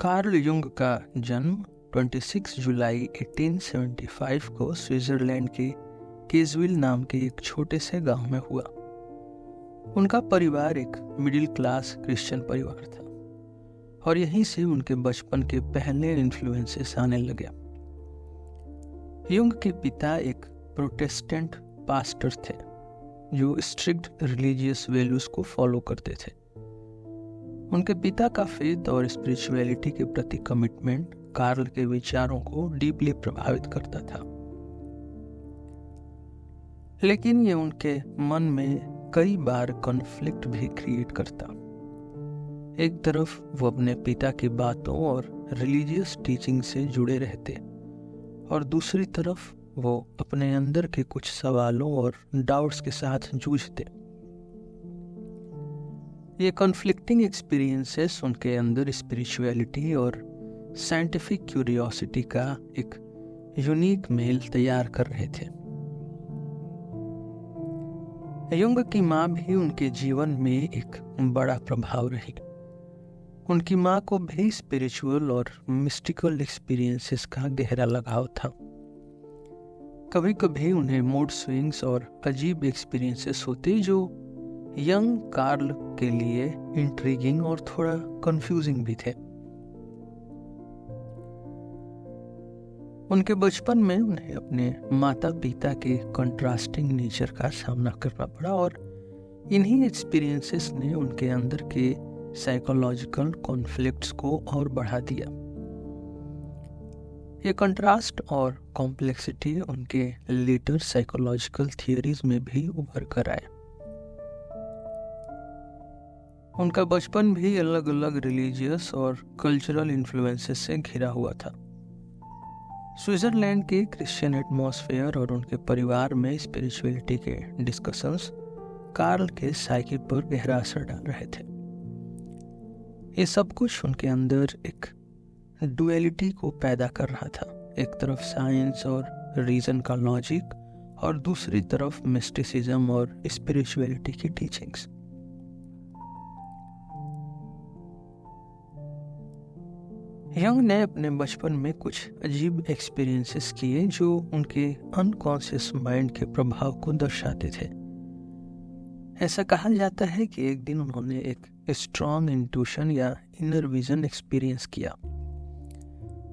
Karl Jung का जन्म 26 जुलाई 1875 को स्विट्जरलैंड के केजविल नाम के एक छोटे से गांव में हुआ। उनका परिवार एक मिडिल क्लास क्रिश्चियन परिवार था और यहीं से उनके बचपन के पहले इन्फ्लुएंसेस आने लगे। युंग के पिता एक प्रोटेस्टेंट पास्टर थे जो स्ट्रिक्ट रिलीजियस वैल्यूज को फॉलो करते थे। उनके पिता का फेथ और स्पिरिचुअलिटी के प्रति कमिटमेंट कार्ल के विचारों को डीपली प्रभावित करता था, लेकिन ये उनके मन में कई बार कॉन्फ्लिक्ट भी क्रिएट करता। एक तरफ वो अपने पिता की बातों और रिलीजियस टीचिंग से जुड़े रहते और दूसरी तरफ वो अपने अंदर के कुछ सवालों और डाउट्स के साथ जूझते। ये कॉन्फ्लिक्टिंग एक्सपीरियंसेस उनके अंदर स्पिरिचुअलिटी और साइंटिफिक क्यूरियोसिटी का एक यूनिक मेल तैयार कर रहे थे। युंग की माँ भी उनके जीवन में एक बड़ा प्रभाव रही। उनकी माँ को भी स्पिरिचुअल और मिस्टिकल एक्सपीरियंसेस का गहरा लगाव था। कभी कभी उन्हें मूड स्विंग्स और अजीब एक्सपीरियंसेस होते जो यंग कार्ल के लिए इंट्रिगिंग और थोड़ा कंफ्यूजिंग भी थे। उनके बचपन में उन्हें अपने माता पिता के कंट्रास्टिंग नेचर का सामना करना पड़ा और इन्हीं एक्सपीरियंसेस ने उनके अंदर के साइकोलॉजिकल कॉन्फ्लिक्ट्स को और बढ़ा दिया। ये कंट्रास्ट और कॉम्प्लेक्सिटी उनके लेटर साइकोलॉजिकल थियरीज में भी उभर कर आए। उनका बचपन भी अलग अलग रिलीजियस और कल्चरल इन्फ्लुएंसेस से घिरा हुआ था। स्विट्जरलैंड के क्रिश्चियन एटमॉस्फेयर और उनके परिवार में स्पिरिचुअलिटी के डिस्कशंस कार्ल के साइकी पर गहरा असर डाल रहे थे। ये सब कुछ उनके अंदर एक डुअलिटी को पैदा कर रहा था। एक तरफ साइंस और रीजन का लॉजिक और दूसरी तरफ मिस्टिसिज्म और स्पिरिचुअलिटी की टीचिंग्स। यंग ने अपने बचपन में कुछ अजीब एक्सपीरियंसेस किए जो उनके अनकॉन्शियस माइंड के प्रभाव को दर्शाते थे। ऐसा कहा जाता है कि एक दिन उन्होंने एक स्ट्रॉन्ग इंट्यूशन या इनर विजन एक्सपीरियंस किया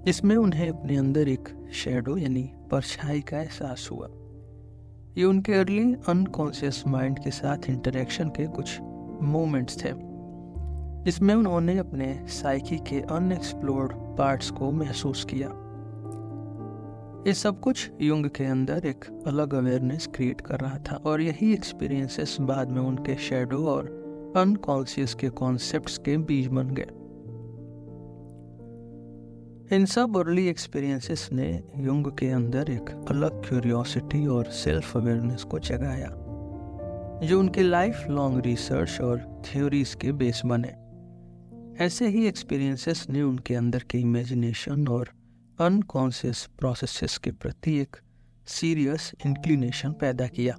जिसमें उन्हें अपने अंदर एक शैडो यानी परछाई का एहसास हुआ। ये उनके अर्ली अनकॉन्शियस माइंड के साथ इंटरेक्शन के कुछ मोमेंट्स थे जिसमें उन्होंने अपने साइकी के अनएक्सप्लोर्ड पार्ट्स को महसूस किया। ये सब कुछ युंग के अंदर एक अलग अवेयरनेस क्रिएट कर रहा था और यही एक्सपीरियंसेस बाद में उनके शैडो और अनकॉन्शियस के कॉन्सेप्ट्स के बीज बन गए। इन सब अर्ली एक्सपीरियंसेस ने युंग के अंदर एक अलग क्यूरियोसिटी और सेल्फ अवेयरनेस को जगाया जो उनके लाइफ लॉन्ग रिसर्च और थ्योरीज के बेस बने। ऐसे ही एक्सपीरियंसेस ने उनके अंदर के इमेजिनेशन और अनकॉन्शियस प्रोसेसेस के प्रति एक सीरियस इंक्लिनेशन पैदा किया।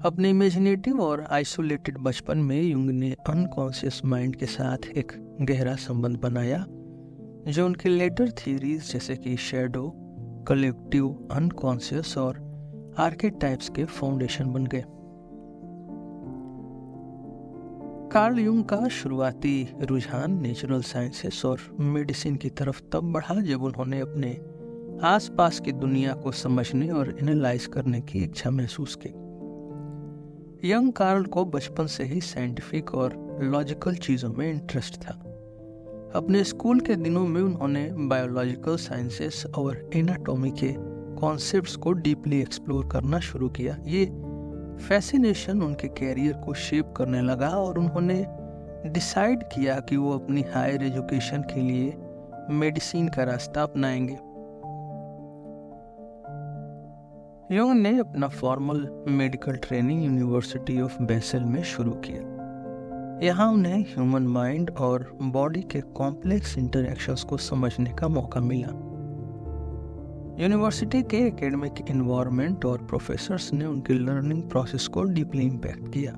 अपने इमेजिनेटिव और आइसोलेटेड बचपन में युंग ने अनकॉन्शियस माइंड के साथ एक गहरा संबंध बनाया जो उनके लेटर थ्योरीज जैसे कि शैडो, कलेक्टिव अनकॉन्शियस और आर्केटाइप्स के फाउंडेशन बन गए। कार्ल युंग का शुरुआती रुझान नेचुरल साइंसेस और मेडिसिन की तरफ तब बढ़ा जब उन्होंने अपने आसपास की दुनिया को समझने और एनालाइज करने की इच्छा महसूस की। यंग कार्ल को बचपन से ही साइंटिफिक और लॉजिकल चीज़ों में इंटरेस्ट था। अपने स्कूल के दिनों में उन्होंने बायोलॉजिकल साइंसेस और एनाटॉमी के कॉन्सेप्ट्स को डीपली एक्सप्लोर करना शुरू किया। ये फैसिनेशन उनके कैरियर को शेप करने लगा और उन्होंने डिसाइड किया कि वो अपनी हायर एजुकेशन के लिए मेडिसिन का रास्ता अपनाएंगे। युंग ने अपना formal medical training university of Bessel में शुरू किया। यहाँ उन्हें ह्यूमन माइंड और बॉडी के कॉम्प्लेक्स इंटरैक्शंस को समझने का मौका मिला। यूनिवर्सिटी के एकेडमिक एनवायरनमेंट और प्रोफेसर्स ने उनके लर्निंग प्रोसेस को डीपली इम्पैक्ट किया।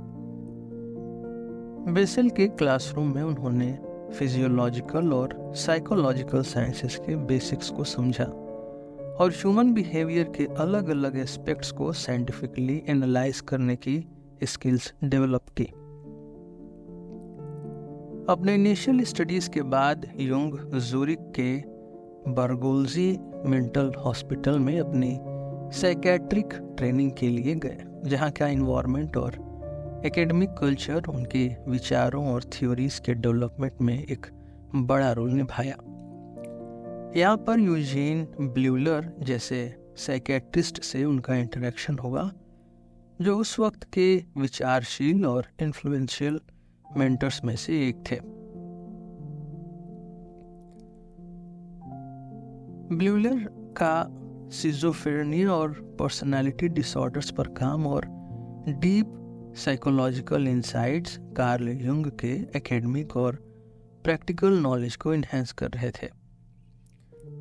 बेसेल के क्लासरूम में उन्होंने फिजियोलॉजिकल और साइकोलॉजिकल साइंसेस के बेसिक्स को समझा और ह्यूमन बिहेवियर के अलग अलग एस्पेक्ट्स को साइंटिफिकली एनालाइज करने की स्किल्स डेवलप की। अपने इनिशियल स्टडीज के बाद युंग ज़ूरिक के बर्गोल्जी मेंटल हॉस्पिटल में अपनी साइकेट्रिक ट्रेनिंग के लिए गए, जहाँ का इन्वायरमेंट और एकेडमिक कल्चर उनके विचारों और थ्योरीज के डेवलपमेंट में एक बड़ा रोल निभाया। यहाँ पर यूजीन ब्यूलर जैसे साइकेट्रिस्ट से उनका इंटरेक्शन हुआ, जो उस वक्त के विचारशील और इन्फ्लुएंशियल मेंटर्स में से एक थे। ब्यूलर का सिजोफ्रेनिया और पर्सनालिटी डिसऑर्डर्स पर काम और deep psychological insights Carl Jung के एकेडमिक और प्रैक्टिकल नॉलेज को इन्हेंस कर रहे थे।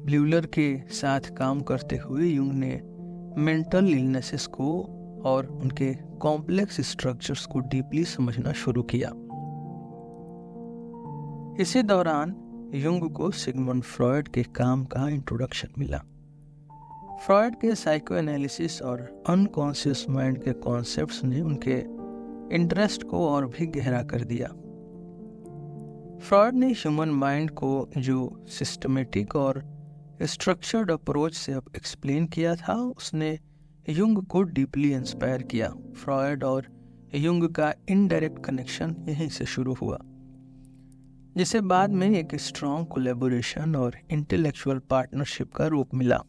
ब्यूलर के साथ काम करते हुए युंग ने मेंटल इलनेसेस को और उनके कॉम्प्लेक्स स्ट्रक्चर्स को डीपली समझना शुरू किया। इसी दौरान युंग को सिगमंड फ्रॉयड के काम का इंट्रोडक्शन मिला। फ्रॉयड के साइको एनालिसिस और अनकॉन्शियस माइंड के कॉन्सेप्ट्स ने उनके इंटरेस्ट को और भी गहरा कर दिया। फ्रॉयड ने ह्यूमन माइंड को जो सिस्टमेटिक और स्ट्रक्चर्ड अप्रोच से अब एक्सप्लेन किया था, उसने युंग को डीपली इंस्पायर किया। फ्रॉयड और युंग का इनडायरेक्ट कनेक्शन यहीं से शुरू हुआ, जिसे बाद में एक स्ट्रॉन्ग कोलैबोरेशन और इंटेलेक्चुअल पार्टनरशिप का रूप मिला।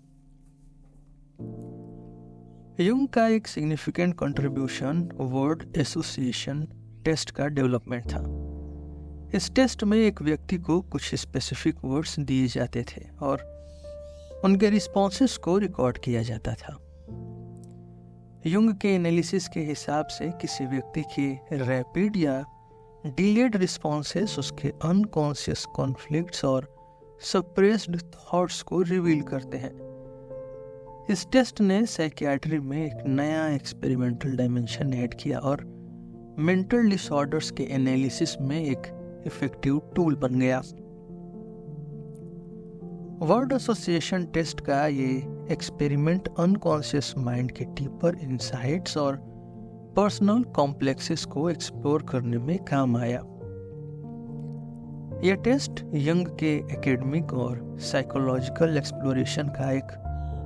युंग का एक significant contribution word association test का डेवलपमेंट था। इस टेस्ट में एक व्यक्ति को कुछ स्पेसिफिक वर्ड्स दिए जाते थे और उनके रिस्पॉन्सेस को रिकॉर्ड किया जाता था। युंग के एनालिसिस के हिसाब से किसी व्यक्ति के रैपिड या डिलेड रिस्पॉन्सेस उसके अनकॉन्शियस कॉन्फ्लिक्ट्स और सप्रेस्ड थॉट्स को रिवील करते हैं। इस टेस्ट ने साइकियाट्री में एक नया एक्सपेरिमेंटल डायमेंशन ऐड किया और मेंटल डिसऑर्डर्स के एनालिसिस में एक इफेक्टिव टूल बन गया। वर्ड एसोसिएशन टेस्ट का ये एक्सपेरिमेंट अनकॉन्शियस माइंड के डीपर इनसाइट्स और पर्सनल कॉम्प्लेक्सेस को एक्सप्लोर करने में काम आया। यह टेस्ट यंग के एकेडमिक और साइकोलॉजिकल एक्सप्लोरेशन का एक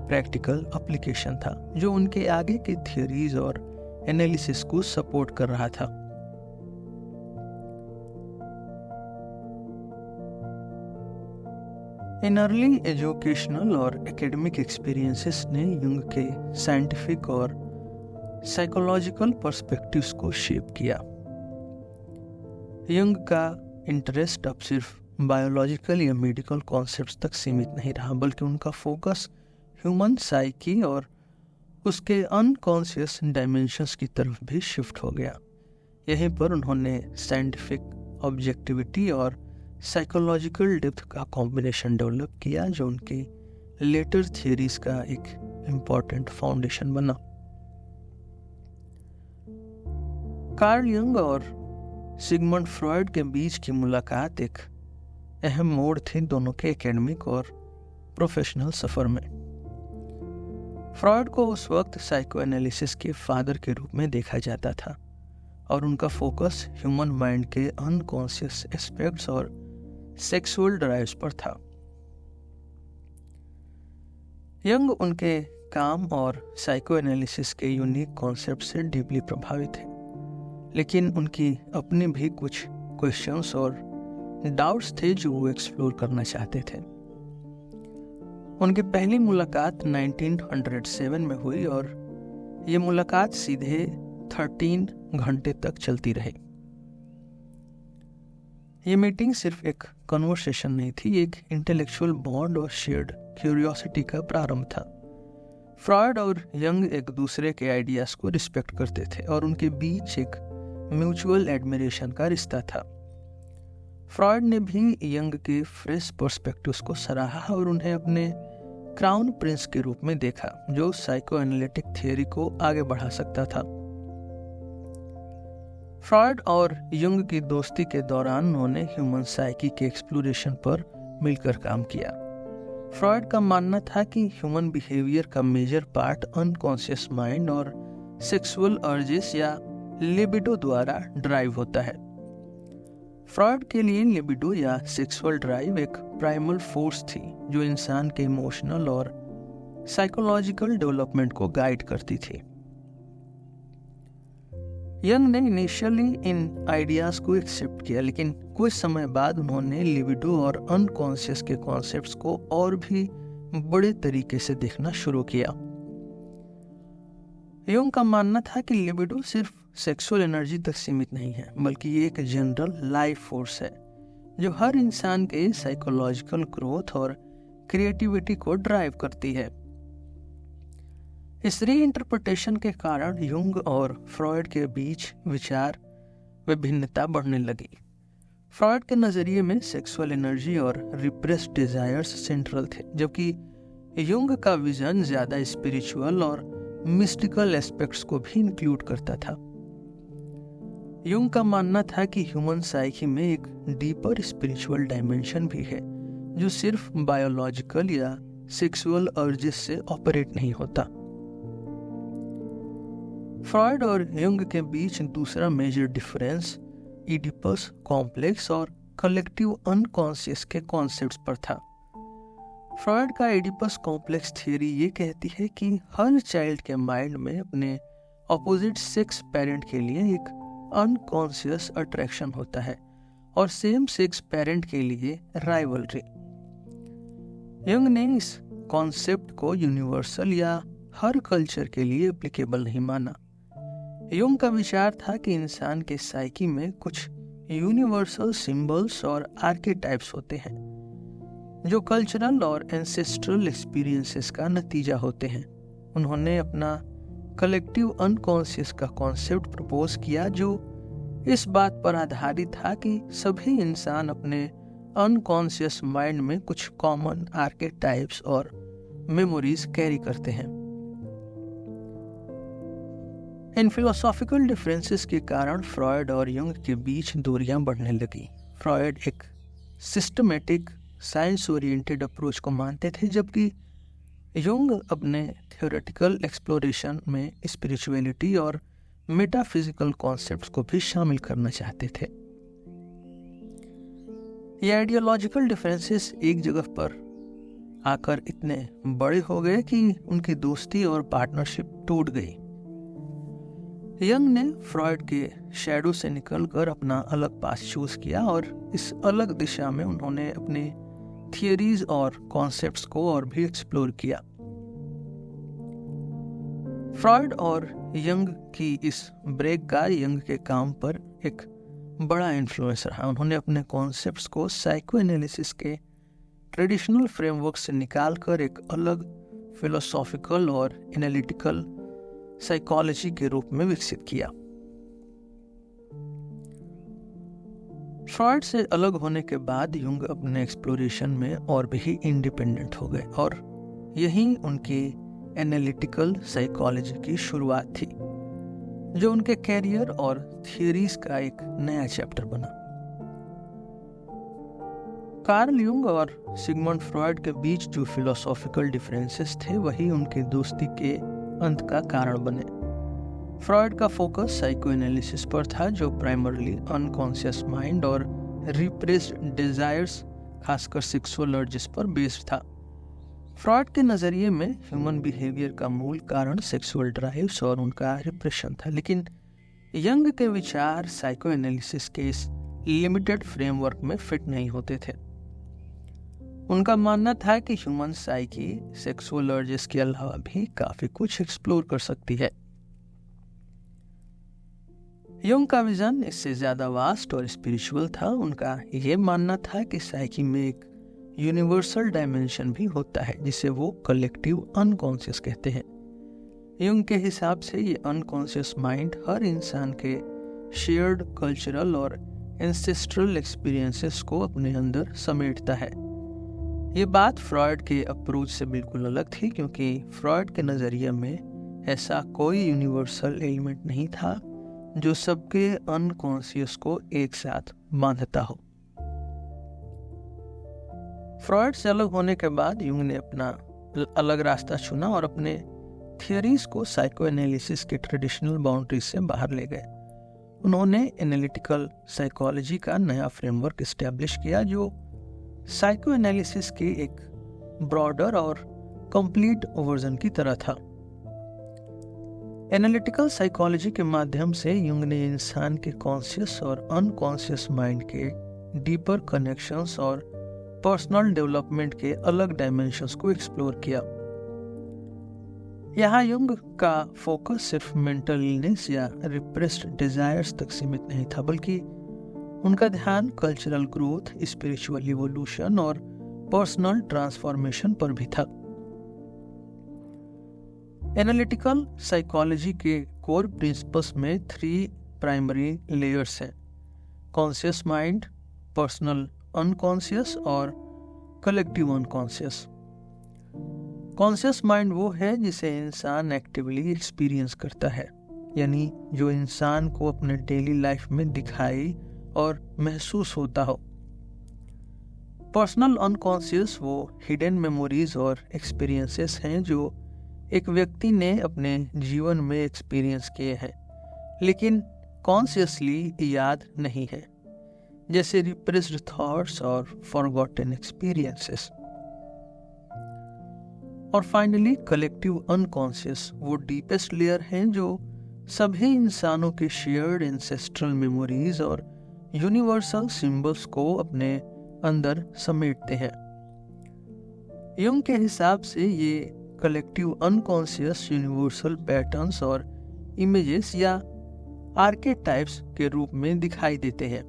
प्रैक्टिकल एप्लीकेशन था, जो उनके आगे के थियरीज और एनालिसिस को सपोर्ट कर रहा था। इन अर्ली एजुकेशनल और एकेडमिक एक्सपीरियंसेस ने युंग के साइंटिफिक और साइकोलॉजिकल पर्सपेक्टिव्स को शेप किया। युंग का इंटरेस्ट अब सिर्फ बायोलॉजिकल या मेडिकल कॉन्सेप्ट्स तक सीमित नहीं रहा, बल्कि उनका फोकस ह्यूमन साइकी और उसके अनकॉन्शियस डायमेंशंस की तरफ भी शिफ्ट हो गया। यहीं पर उन्होंने साइंटिफिक ऑब्जेक्टिविटी और साइकोलॉजिकल डेप्थ का कॉम्बिनेशन डेवलप किया, जो उनकी लेटर थियरीज का एक इम्पॉर्टेंट फाउंडेशन बना। कार्ल यंग और सिगमंड फ्रॉयड के बीच की मुलाकात एक अहम मोड़ थी दोनों के एकेडमिक और प्रोफेशनल सफर में। फ्रॉयड को उस वक्त साइको एनालिसिस के फादर के रूप में देखा जाता था और उनका फोकस ह्यूमन माइंड के अनकॉन्शियस एस्पेक्ट्स और सेक्सुअल ड्राइव्स पर था। यंग उनके काम और साइको एनालिसिस के यूनिक कॉन्सेप्ट से डीपली प्रभावित थे, लेकिन उनकी अपने भी कुछ क्वेश्चंस और डाउट्स थे जो वो एक्सप्लोर करना चाहते थे। उनकी पहली मुलाकात 1907 में हुई और ये मुलाकात सीधे 13 घंटे तक चलती रही। ये मीटिंग सिर्फ एक कन्वर्सेशन नहीं थी, एक इंटेलेक्चुअल बॉन्ड और शेयर्ड क्यूरियोसिटी का प्रारंभ था। फ्रॉयड और यंग एक दूसरे के आइडियाज को रिस्पेक्ट करते थे और उनके बीच एक म्यूचुअल एडमिरेशन का रिश्ता था। फ्रॉयड ने भी यंग के फ्रेश पर्सपेक्टिव्स को सराहा और उन्हें अपने क्राउन प्रिंस के रूप में देखा, जो साइको एनालिटिक थियरी को आगे बढ़ा सकता था। फ्रॉयड और यंग की दोस्ती के दौरान उन्होंने ह्यूमन साइकी के एक्सप्लोरेशन पर मिलकर काम किया। फ्रॉयड का मानना था कि ह्यूमन बिहेवियर का मेजर पार्ट अनकॉन्शियस माइंड और सेक्सुअल अर्जेस या लिबिडो द्वारा ड्राइव होता है। फ्रॉयड के लिए लिबिडो या सेक्सुअल ड्राइव एक प्राइमल फोर्स थी जो इंसान के इमोशनल और साइकोलॉजिकल डेवलपमेंट को गाइड करती थी। यंग ने इनिशियली इन आइडियाज को एक्सेप्ट किया, लेकिन कुछ समय बाद उन्होंने लिबिडो और अनकॉन्शियस के कॉन्सेप्ट्स को और भी बड़े तरीके से देखना शुरू किया। यंग का मानना था कि लिबिडो सिर्फ सेक्सुअल एनर्जी तक सीमित नहीं है, बल्कि ये एक जनरल लाइफ फोर्स है जो हर इंसान के साइकोलॉजिकल ग्रोथ और क्रिएटिविटी को ड्राइव करती है। इस रीइंटरप्रिटेशन के कारण युंग और फ्रॉयड के बीच विचार विभिन्नता बढ़ने लगी। फ्रॉयड के नजरिए में सेक्सुअल एनर्जी और रिप्रेस्ड डिजायर्स सेंट्रल थे, जबकि युंग का विजन ज्यादा स्पिरिचुअल और मिस्टिकल एस्पेक्ट्स को भी इंक्लूड करता था। युंग का मानना था कि ह्यूमन साइकी में एक डीपर स्पिरिचुअल डायमेंशन भी है जो सिर्फ बायोलॉजिकल या सेक्सुअल अर्जेस से ऑपरेट नहीं होता। फ्रॉयड और युंग के बीच दूसरा मेजर डिफरेंस इडिपस कॉम्प्लेक्स और कलेक्टिव अनकॉन्शियस के कॉन्सेप्ट्स पर था। फ्रॉयड का इडिपस कॉम्प्लेक्स थियरी ये कहती है कि हर चाइल्ड के माइंड में अपने ऑपोजिट सेक्स पेरेंट के लिए एक अनकॉन्शियस अट्रैक्शन होता है और सेम सेक्स पेरेंट के लिए राइवलरी। यंग ने इस कॉन्सेप्ट को यूनिवर्सल या हर कल्चर के लिए एप्लीकेबल नहीं माना। युंग का विचार था कि इंसान के साइकी में कुछ यूनिवर्सल सिंबल्स और आर्केटाइप्स होते हैं जो कल्चरल और एंसेस्ट्रल एक्सपीरियंसेस का नतीजा होते हैं। उन्होंने अपना कलेक्टिव अनकॉन्शियस का कॉन्सेप्ट प्रपोज किया जो इस बात पर आधारित था कि सभी इंसान अपने अनकॉन्शियस माइंड में कुछ कॉमन आर्केटाइप्स और मेमोरीज कैरी करते हैं। इन फिलोसॉफिकल डिफरेंसेस के कारण फ्रॉयड और यंग के बीच दूरियां बढ़ने लगी। फ्रॉयड एक सिस्टमेटिक साइंस ओरिएंटेड अप्रोच को मानते थे, जबकि यंग अपने थ्योरेटिकल एक्सप्लोरेशन में स्पिरिचुअलिटी और मेटाफिजिकल कॉन्सेप्ट्स को भी शामिल करना चाहते थे। ये आइडियोलॉजिकल डिफरेंसेस एक जगह पर आकर इतने बड़े हो गए कि उनकी दोस्ती और पार्टनरशिप टूट गई। यंग ने फ्रॉयड के शैडो से निकलकर अपना अलग पाथ चूज किया और इस अलग दिशा में उन्होंने अपने थियरीज और कॉन्सेप्ट्स को और भी एक्सप्लोर किया। फ्रॉयड और यंग की इस ब्रेक का यंग के काम पर एक बड़ा इन्फ्लुएंस रहा। उन्होंने अपने कॉन्सेप्ट्स को साइको एनालिसिस के ट्रेडिशनल फ्रेमवर्क से निकालकर एक अलग फिलोसॉफिकल और एनालिटिकल साइकोलॉजी के रूप में विकसित किया। फ्रॉयड से अलग होने के बाद युंग अपने एक्सप्लोरेशन में और भी इंडिपेंडेंट हो गए और यही उनकी एनालिटिकल साइकोलॉजी की शुरुआत थी, जो उनके कैरियर और थियरीज का एक नया चैप्टर बना। कार्ल युंग और सिगमंड फ्रॉयड के बीच जो फिलोसॉफिकल डिफरेंसेस थे वही उनकी दोस्ती के अंत का कारण बने। फ्रॉयड का फोकस साइको एनालिसिस पर था, जो प्राइमरली अनकॉन्शियस माइंड और रिप्रेस्ड डिजायर्स, खासकर सेक्सुअल अर्जेस पर बेस्ड था। फ्रॉयड के नजरिए में ह्यूमन बिहेवियर का मूल कारण सेक्सुअल ड्राइव्स और उनका रिप्रेशन था, लेकिन यंग के विचार साइको एनालिसिस के इस लिमिटेड फ्रेमवर्क में फिट नहीं होते थे। उनका मानना था कि ह्यूमन साइकी सेक्सुअल अर्जेस के अलावा भी काफी कुछ एक्सप्लोर कर सकती है। युंग का विजन इससे ज्यादा वास्ट और स्पिरिचुअल था। उनका यह मानना था कि साइकी में एक यूनिवर्सल डायमेंशन भी होता है जिसे वो कलेक्टिव अनकॉन्शियस कहते हैं। युंग के हिसाब से ये अनकॉन्शियस माइंड हर इंसान के शेयर्ड कल्चरल और एंसेस्ट्रल एक्सपीरियंसेस को अपने अंदर समेटता है। ये बात फ्रॉयड के अप्रोच से बिल्कुल अलग थी, क्योंकि फ्रॉयड के नज़रिए में ऐसा कोई यूनिवर्सल एलिमेंट नहीं था जो सबके अनकॉन्शियस को एक साथ बांधता हो। फ्रॉइड से अलग होने के बाद यूंग ने अपना अलग रास्ता चुना और अपने थियरीज को साइको एनालिसिस के ट्रेडिशनल बाउंड्रीज से बाहर ले गए। उन्होंने एनालिटिकल साइकोलॉजी का नया फ्रेमवर्क एस्टेब्लिश किया जो साइको एनालिसिस के एक ब्रॉडर और कंप्लीट वर्जन की तरह था। एनालिटिकल साइकोलॉजी के माध्यम से यूंग ने इंसान के कॉन्शियस और अनकॉन्शियस माइंड के डीपर कनेक्शंस और पर्सनल डेवलपमेंट के अलग डायमेंशंस को एक्सप्लोर किया। यहाँ यूंग का फोकस सिर्फ मेंटल इलनेस या रिप्रेस्ड डिजायर्स तक सीमित नहीं था, बल्कि उनका ध्यान कल्चरल ग्रोथ, स्पिरिचुअल इवोल्यूशन और पर्सनल ट्रांसफॉर्मेशन पर भी था। एनालिटिकल साइकोलॉजी के कोर प्रिंसिपल्स में 3 प्राइमरी लेयर्स हैं: कॉन्शियस माइंड, पर्सनल अनकॉन्शियस और कलेक्टिव अनकॉन्शियस। कॉन्शियस माइंड वो है जिसे इंसान एक्टिवली एक्सपीरियंस करता है, यानी जो इंसान को अपने डेली लाइफ में दिखाई और महसूस होता हो। पर्सनल अनकॉन्शियस वो हिडन मेमोरीज और एक्सपीरियंसेस हैं जो एक व्यक्ति ने अपने जीवन में एक्सपीरियंस किए हैं लेकिन कॉन्शियसली याद नहीं है, जैसे रिप्रेस्ड थॉट्स और फॉरगॉटन एक्सपीरियंसेस। और फाइनली कलेक्टिव अनकॉन्शियस वो डीपेस्ट लेयर हैं जो सभी इंसानों के शेयर्ड एंसेस्ट्रल मेमोरीज और यूनिवर्सल सिंबल्स को अपने अंदर समेटते हैं। यूंग के हिसाब से ये कलेक्टिव अनकॉन्शियस यूनिवर्सल पैटर्न्स और इमेजेस या आर्केटाइप्स के रूप में दिखाई देते हैं।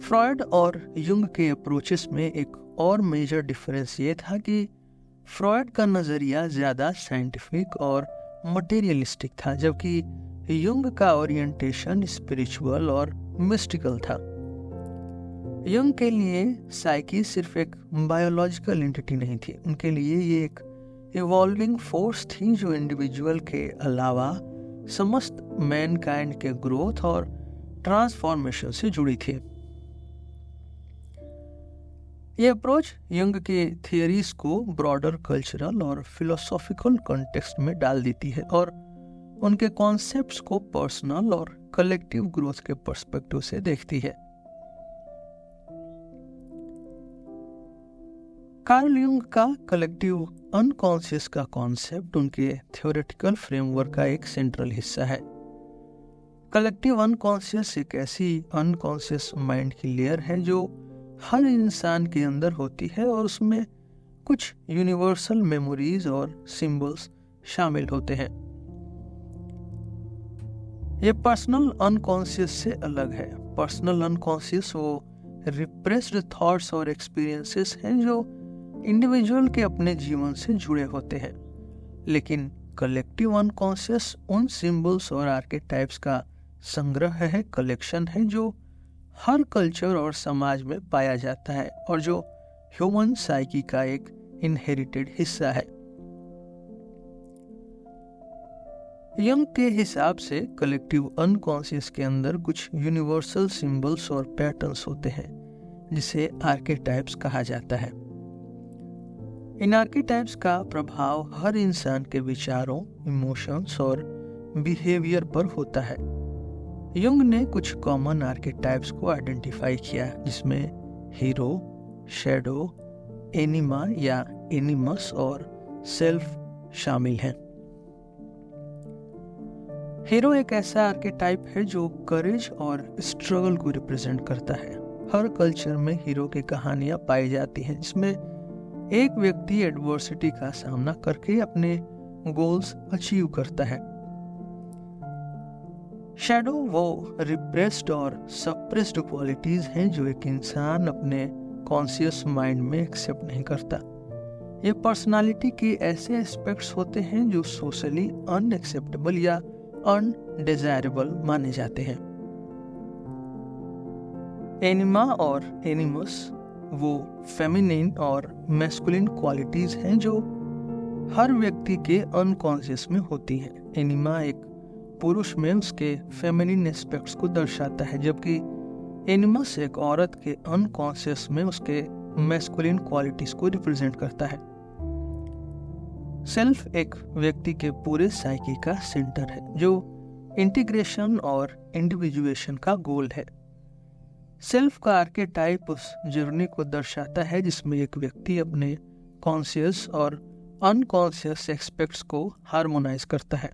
फ्रॉइड और यूंग के अप्रोचेस में एक और मेजर डिफरेंस ये था कि फ्रॉइड का नजरिया ज्यादा साइंटिफिक और मटेरियलिस्टिक था, जबकि यूंग का ओरिएंटेशन स्पिरिचुअल और मिस्टिकल था। यूंग के लिए साइकी सिर्फ एक बायोलॉजिकल एंटिटी नहीं थी, उनके लिए ये एक इवॉल्विंग फोर्स थी जो इंडिविजुअल के अलावा समस्त मैनकाइंड के ग्रोथ और ट्रांसफॉर्मेशन से जुड़ी थी। ये अप्रोच यूंग के थियरीज को ब्रॉडर कल्चरल और फिलोसॉफिकल कॉन्टेक्स्ट में डाल देती है और उनके कॉन्सेप्ट्स को पर्सनल और कलेक्टिव ग्रोथ के पर्सपेक्टिव से देखती है। कार्ल यूंग का कलेक्टिव अनकॉन्शियस का कॉन्सेप्ट उनके थ्योरेटिकल फ्रेमवर्क का एक सेंट्रल हिस्सा है। कलेक्टिव अनकॉन्शियस एक ऐसी अनकॉन्शियस माइंड की लेयर है जो हर इंसान के अंदर होती है और उसमें कुछ यूनिवर्सल मेमोरीज और सिंबल्स शामिल होते हैं। ये पर्सनल अनकॉन्शियस से अलग है। पर्सनल अनकॉन्शियस वो रिप्रेस्ड थॉट्स और एक्सपीरियंसेस हैं जो इंडिविजुअल के अपने जीवन से जुड़े होते हैं, लेकिन कलेक्टिव अनकॉन्शियस उन सिंबल्स और आर्केटाइप्स का संग्रह है, कलेक्शन है जो हर कल्चर और समाज में पाया जाता है और जो ह्यूमन साइकी का एक इनहेरिटेड हिस्सा है। यंग के हिसाब से कलेक्टिव अनकॉन्शियस के अंदर कुछ यूनिवर्सल सिंबल्स और पैटर्न्स होते हैं जिसे आर्केटाइप्स कहा जाता है। इन आर्केटाइप्स का प्रभाव हर इंसान के विचारों, इमोशंस और बिहेवियर पर होता है। युंग ने कुछ कॉमन आर्केटाइप्स को आइडेंटिफाई किया जिसमें हीरो, शैडो, एनिमा या एनिमस और सेल्फ शामिल हैं। हीरो एक ऐसा आर्केटाइप है जो करेज और स्ट्रगल को रिप्रेजेंट करता है। हर कल्चर में हीरो की कहानियां पाई जाती हैं जिसमें एक व्यक्ति एडवर्सिटी का सामना करके अपने गोल्स अचीव करता है। शैडो वो रिप्रेस्ड और सप्रेस्ड क्वालिटीज हैं जो एक इंसान अपने कॉन्शियस माइंड में एक्सेप्ट नहीं करता। ये पर्सनालिटी के ऐसे एस्पेक्ट्स होते हैं जो सोशली अनएक्सेप्टेबल या अनडिजायरेबल माने जाते हैं। एनिमा और एनिमस वो फेमिनिन और मैस्कुलिन क्वालिटीज हैं जो हर व्यक्ति के अनकॉन्शियस में होती हैं। एनिमा एक पुरुष में उसके फेमिनिन एस्पेक्ट्स को दर्शाता है, जबकि एनिमस एक औरत के अनकॉन्शियस में उसके मैस्कुलिन क्वालिटीज को रिप्रेजेंट करता है। सेल्फ एक व्यक्ति के पूरे साइकी का सेंटर है, जो इंटीग्रेशन और इंडिविजुएशन का गोल है। सेल्फ का आर्केटाइप उस जर्नी को दर्शाता है जिसमें एक व्यक्ति अपने कॉन्शियस और अनकॉन्शियस एस्पेक्ट्स को हार्मोनाइज करता है।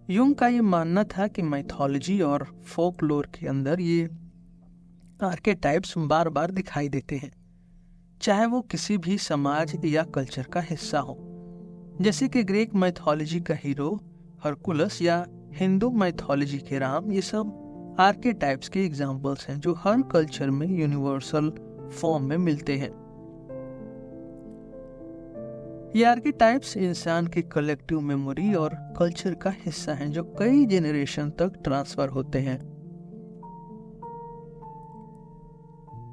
यूंग का ये मानना था कि माइथोलॉजी और फोकलोर के अंदर ये आर्केटाइप्स बार बार दिखाई देते हैं, चाहे वो किसी भी समाज या कल्चर का हिस्सा हो। जैसे कि ग्रीक माइथोलॉजी का हीरो हरकुलस या हिंदू माइथोलॉजी के राम, ये सब आर्केटाइप्स के एग्जाम्पल्स हैं जो हर कल्चर में यूनिवर्सल फॉर्म में मिलते हैं। ये आर्केटाइप्स इंसान की कलेक्टिव मेमोरी और कल्चर का हिस्सा हैं जो कई जेनरेशन तक ट्रांसफर होते हैं।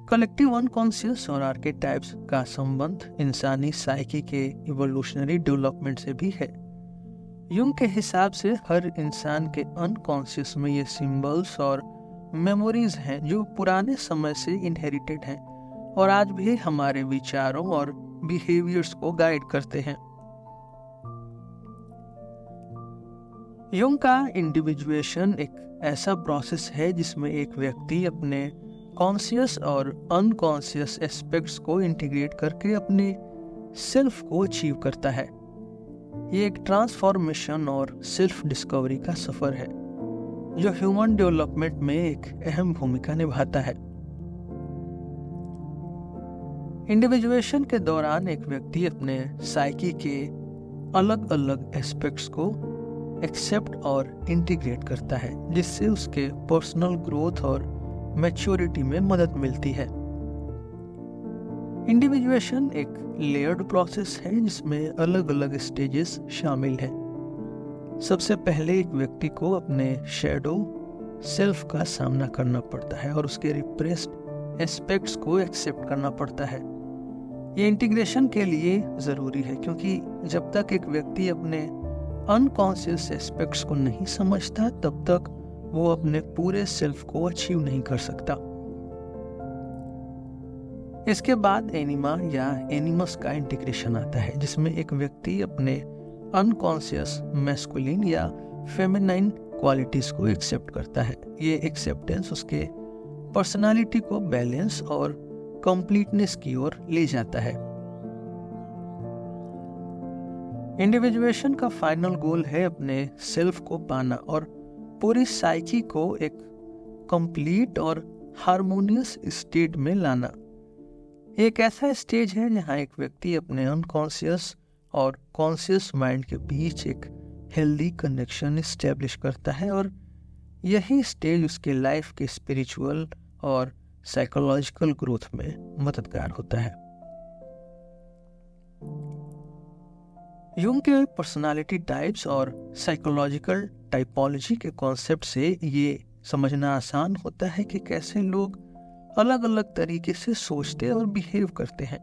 कलेक्टिव अनकॉन्शियस और आर्केटाइप्स का संबंध इंसानी साइकी के इवोल्यूशनरी डेवलपमेंट से भी है। यूंग के हिसाब से हर इंसान के अनकॉन्शियस में ये सिंबल्स और मेमोरीज हैं जो पुराने समय से इनहेरिटेड हैं और आज भी हमारे विचारों और बिहेवियर्स को गाइड करते हैं। यूंग का इंडिविजुएशन एक ऐसा प्रोसेस है जिसमें एक व्यक्ति अपने कॉन्शियस और अनकॉन्शियस एस्पेक्ट्स को इंटीग्रेट करके अपने सेल्फ को अचीव करता है। ये एक ट्रांसफॉर्मेशन और सेल्फ डिस्कवरी का सफर है जो ह्यूमन डेवलपमेंट में एक अहम भूमिका निभाता है। इंडिविजुएशन के दौरान एक व्यक्ति अपने साइकी के अलग अलग एस्पेक्ट्स को एक्सेप्ट और इंटीग्रेट करता है, जिससे उसके पर्सनल ग्रोथ और मैच्योरिटी में मदद मिलती है। इंडिविजुएशन एक लेयर्ड प्रोसेस है जिसमें अलग अलग स्टेजेस शामिल हैं। सबसे पहले एक व्यक्ति को अपने शैडो सेल्फ का सामना करना पड़ता है और उसके रिप्रेस्ड एस्पेक्ट्स को एक्सेप्ट करना पड़ता है। ये इंटीग्रेशन के लिए ज़रूरी है क्योंकि जब तक एक व्यक्ति अपने अनकॉन्शियस एस्पेक्ट्स को नहीं समझता तब तक वो अपने पूरे सेल्फ को अचीव नहीं कर सकता। इसके बाद एनिमा या एनिमस का इंटीग्रेशन आता है जिसमें एक व्यक्ति अपने अनकॉन्शियस मैस्कुलिन या फेमिनाइन क्वालिटीज को एक्सेप्ट करता है। ये एक्सेप्टेंस उसके पर्सनालिटी को बैलेंस और कंप्लीटनेस की ओर ले जाता है। इंडिविजुएशन का फाइनल गोल है अपने सेल्फ को पाना और पूरी साइकी को एक कंप्लीट और हार्मोनियस स्टेट में लाना। एक ऐसा स्टेज है जहां एक व्यक्ति अपने अनकॉन्शियस और कॉन्शियस माइंड के बीच एक हेल्दी कनेक्शन एस्टेब्लिश करता है और यही स्टेज उसके लाइफ के स्पिरिचुअल और साइकोलॉजिकल ग्रोथ में मददगार होता है। यूंग के पर्सनालिटी टाइप्स और साइकोलॉजिकल टाइपोलॉजी के कॉन्सेप्ट से ये समझना आसान होता है कि कैसे लोग अलग अलग तरीके से सोचते और बिहेव करते हैं।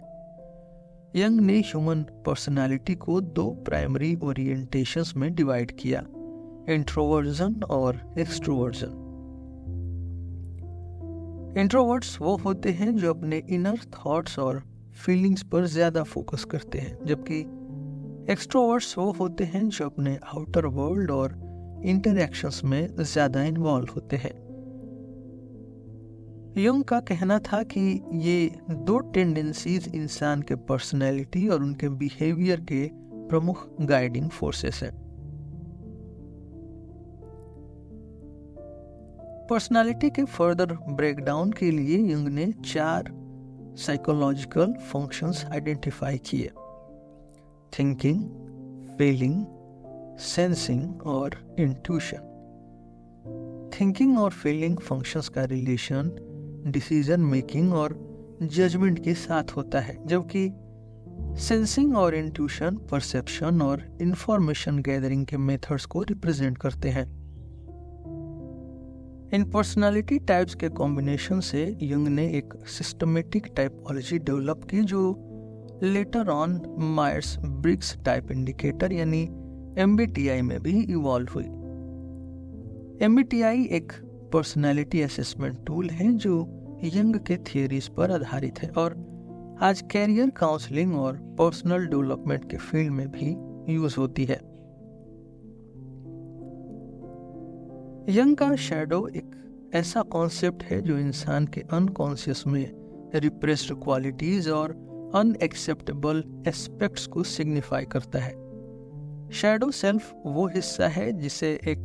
यंग ने ह्यूमन पर्सनालिटी को दो प्राइमरी ओरिएंटेशंस में डिवाइड किया, इंट्रोवर्जन और एक्सट्रोवर्जन। इंट्रोवर्ट्स वो होते हैं जो अपने इनर थॉट्स और फीलिंग्स पर ज्यादा फोकस करते हैं, जबकि एक्सट्रोवर्ट्स वो होते हैं जो अपने आउटर वर्ल्ड और इंटरैक्शंस में ज्यादा इन्वॉल्व होते हैं। यंग का कहना था कि ये दो टेंडेंसीज इंसान के पर्सनैलिटी और उनके बिहेवियर के प्रमुख गाइडिंग फोर्सेस हैं। पर्सनालिटी के फर्दर ब्रेकडाउन के लिए यंग ने 4 साइकोलॉजिकल फंक्शंस आइडेंटिफाई किए: थिंकिंग, फीलिंग, सेंसिंग और इंट्यूशन। थिंकिंग और फीलिंग फंक्शंस का रिलेशन डिसीजन मेकिंग और जजमेंट के साथ होता है, जबकि सेंसिंग और इंट्यूशन परसेप्शन और इंफॉर्मेशन गैदरिंग के मेथड्स को रिप्रेजेंट करते हैं। इन पर्सनालिटी टाइप्स के कॉम्बिनेशन से यंग ने एक सिस्टमेटिक टाइपोलॉजी डेवलप की जो later on Myers Briggs type indicator यानी MBTI में भी इवॉल्व हुई। MBTI एक पर्सनैलिटी असेसमेंट टूल है जो यंग के थियरीज पर आधारित है और आज कैरियर काउंसलिंग और पर्सनल डेवलपमेंट के फील्ड में भी यूज होती है। यंग का शैडो एक ऐसा कॉन्सेप्ट है जो इंसान के अनकॉन्शियस में रिप्रेस्ड क्वालिटीज और अनएक्सेप्टेबल एस्पेक्ट्स को सिग्निफाई करता है। शैडो सेल्फ वो हिस्सा है जिसे एक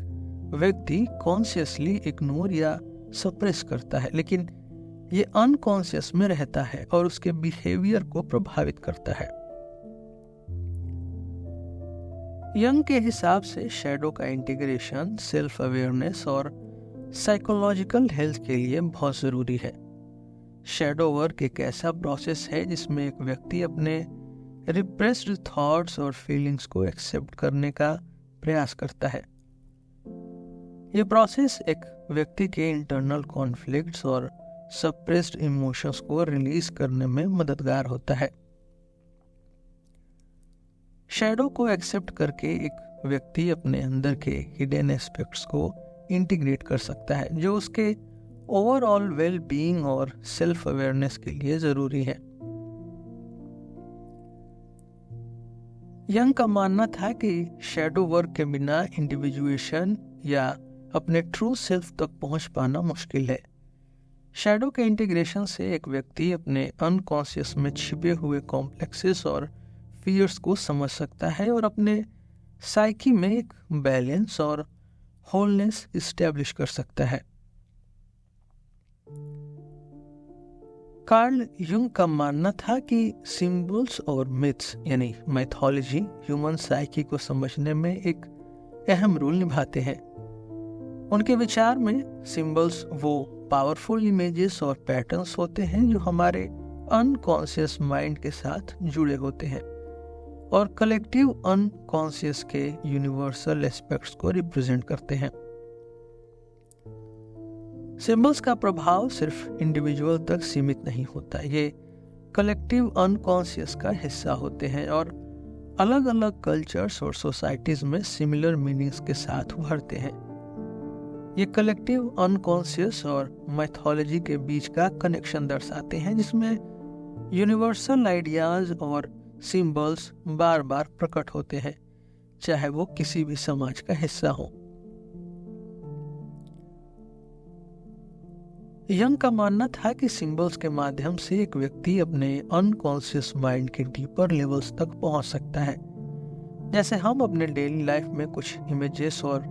व्यक्ति कॉन्शियसली इग्नोर या सप्रेस करता है, लेकिन ये अनकॉन्शियस में रहता है और उसके बिहेवियर को प्रभावित करता है। यंग के हिसाब से शैडो का इंटीग्रेशन सेल्फ अवेयरनेस और साइकोलॉजिकल हेल्थ के लिए बहुत जरूरी है। शैडो वर्क एक ऐसा प्रोसेस है जिसमें एक व्यक्ति अपने रिप्रेस्ड थॉट्स और फीलिंग्स को एक्सेप्ट करने का प्रयास करता है। यह प्रोसेस एक व्यक्ति के इंटरनल कॉन्फ्लिक्ट्स और सप्रेस्ड इमोशंस को रिलीज करने में मददगार होता है। शैडो को एक्सेप्ट करके एक व्यक्ति अपने अंदर के हिडन एस्पेक्ट्स को इंटीग्रेट कर सकता है, जो उसके ओवरऑल वेल बीइंग और सेल्फ अवेयरनेस के लिए जरूरी है। यंग का मानना था कि शैडो वर्क के बिना इंडिविजुएशन या अपने ट्रू सेल्फ तक पहुंच पाना मुश्किल है। शैडो के इंटीग्रेशन से एक व्यक्ति अपने अनकॉन्शियस में छिपे हुए कॉम्प्लेक्सेस और फियर्स को समझ सकता है और अपने साइकी में एक बैलेंस और होलनेस इस्टेब्लिश कर सकता है। कार्ल युंग का मानना था कि सिंबल्स और मिथ्स यानी मैथोलॉजी ह्यूमन साइकी को समझने में एक अहम रोल निभाते हैं। उनके विचार में सिंबल्स वो पावरफुल इमेजेस और पैटर्न्स होते हैं जो हमारे अनकॉन्शियस माइंड के साथ जुड़े होते हैं और कलेक्टिव अनकॉन्शियस के यूनिवर्सल एस्पेक्ट्स को रिप्रेजेंट करते हैं। सिंबल्स का प्रभाव सिर्फ इंडिविजुअल तक सीमित नहीं होता, ये कलेक्टिव अनकॉन्शियस का हिस्सा होते हैं और अलग अलग कल्चर्स और सोसाइटीज में सिमिलर मीनिंग्स के साथ उभरते हैं। ये कलेक्टिव अनकॉन्शियस और मैथोलॉजी के बीच का कनेक्शन दर्शाते हैं, जिसमें यूनिवर्सल आइडियाज और सिंबल्स बार बार प्रकट होते हैं, चाहे वो किसी भी समाज का हिस्सा हो। यंग का मानना था कि सिंबल्स के माध्यम से एक व्यक्ति अपने अनकॉन्शियस माइंड के डीपर लेवल्स तक पहुंच सकता है। जैसे हम अपने डेली लाइफ में कुछ इमेजेस और